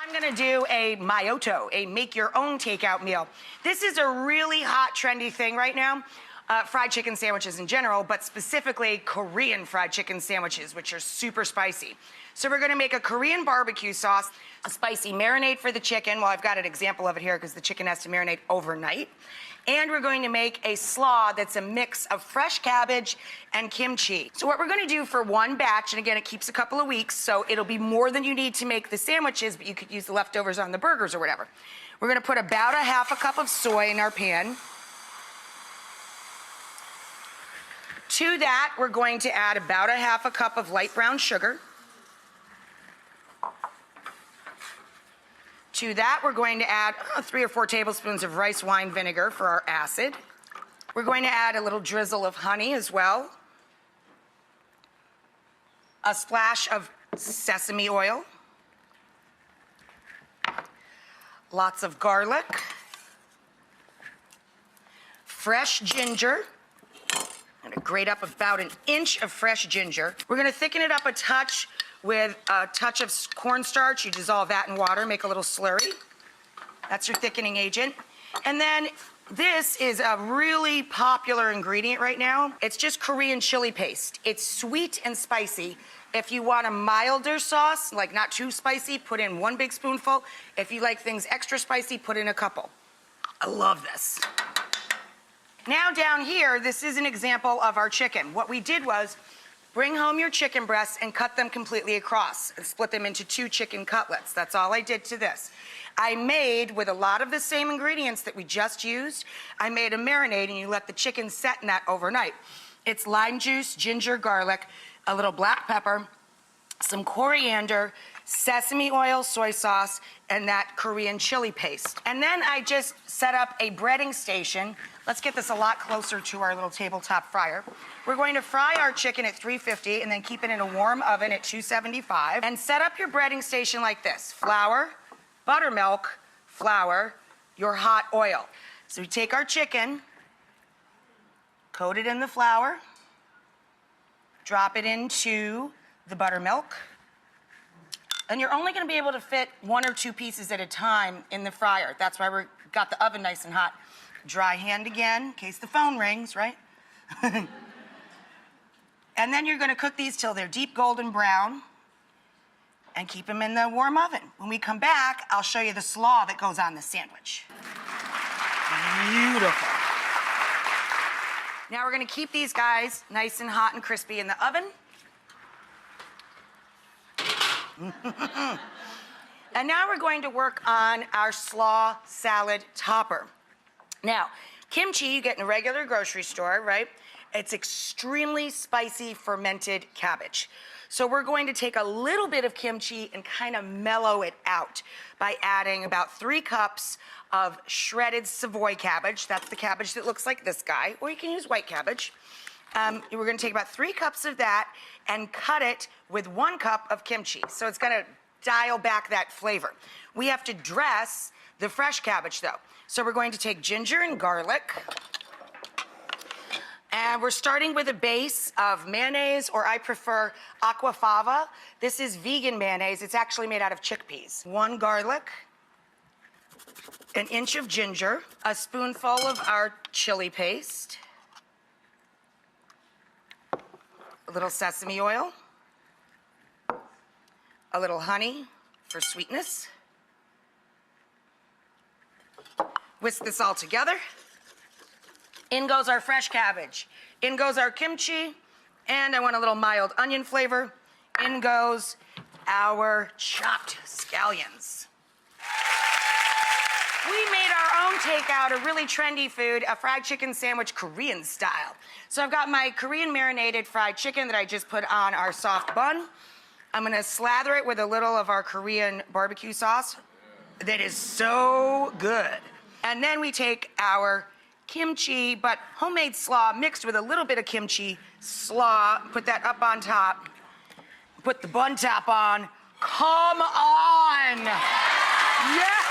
I'm gonna do a mayoto, a make-your-own takeout meal. This is a really hot, trendy thing right now. Fried chicken sandwiches in general, but specifically Korean fried chicken sandwiches, which are super spicy. So we're gonna make a Korean barbecue sauce, a spicy marinade for the chicken. Well, I've got an example of it here because the chicken has to marinate overnight. And we're going to make a slaw that's a mix of fresh cabbage and kimchi. So what we're gonna do for one batch, and again, it keeps a couple of weeks, so it'll be more than you need to make the sandwiches, but you could use the leftovers on the burgers or whatever. We're gonna put about a half a cup of soy in our pan. To that, we're going to add about a half a cup of light brown sugar. To that, we're going to add 3 or 4 tablespoons of rice wine vinegar for our acid. We're going to add a little drizzle of honey as well. A splash of sesame oil. Lots of garlic. Fresh ginger. I'm gonna grate up about an inch of fresh ginger. We're gonna thicken it up a touch with a touch of cornstarch. You dissolve that in water, make a little slurry. That's your thickening agent. And then this is a really popular ingredient right now. It's just Korean chili paste. It's sweet and spicy. If you want a milder sauce, like not too spicy, put in 1 big spoonful. If you like things extra spicy, put in a couple. I love this. Now down here, this is an example of our chicken. What we did was bring home your chicken breasts and cut them completely across and split them into 2 chicken cutlets. That's all I did to this. I made, with a lot of the same ingredients that we just used, I made a marinade, and you let the chicken set in that overnight. It's lime juice, ginger, garlic, a little black pepper, some coriander, sesame oil, soy sauce, and that Korean chili paste. And then I just set up a breading station. Let's get this a lot closer to our little tabletop fryer. We're going to fry our chicken at 350 and then keep it in a warm oven at 275. And set up your breading station like this: flour, buttermilk, flour, your hot oil. So we take our chicken, coat it in the flour, drop it into the buttermilk, and you're only gonna be able to fit 1 or 2 pieces at a time in the fryer. That's why we've got the oven nice and hot. Dry hand again, in case the phone rings, right? And then you're gonna cook these till they're deep golden brown and keep them in the warm oven. When we come back, I'll show you the slaw that goes on the sandwich. Beautiful. Now we're gonna keep these guys nice and hot and crispy in the oven. And now we're going to work on our slaw salad topper. Now, kimchi you get in a regular grocery store, right? It's extremely spicy fermented cabbage. So we're going to take a little bit of kimchi and kind of mellow it out by adding about 3 cups of shredded Savoy cabbage. That's the cabbage that looks like this guy, or you can use white cabbage. We're gonna take about 3 cups of that and cut it with 1 cup of kimchi. So it's gonna dial back that flavor. We have to dress the fresh cabbage though. So we're going to take ginger and garlic. And we're starting with a base of mayonnaise, or I prefer aquafaba. This is vegan mayonnaise. It's actually made out of chickpeas. 1 garlic, an inch of ginger, a spoonful of our chili paste, a little sesame oil, a little honey for sweetness. Whisk this all together. In goes our fresh cabbage. In goes our kimchi. And I want a little mild onion flavor. In goes our chopped scallions. We made our own takeout, a really trendy food, a fried chicken sandwich Korean style. So I've got my Korean marinated fried chicken that I just put on our soft bun. I'm gonna slather it with a little of our Korean barbecue sauce that is so good. And then we take our kimchi, but homemade slaw mixed with a little bit of kimchi, slaw, put that up on top, put the bun top on. Come on! Yeah!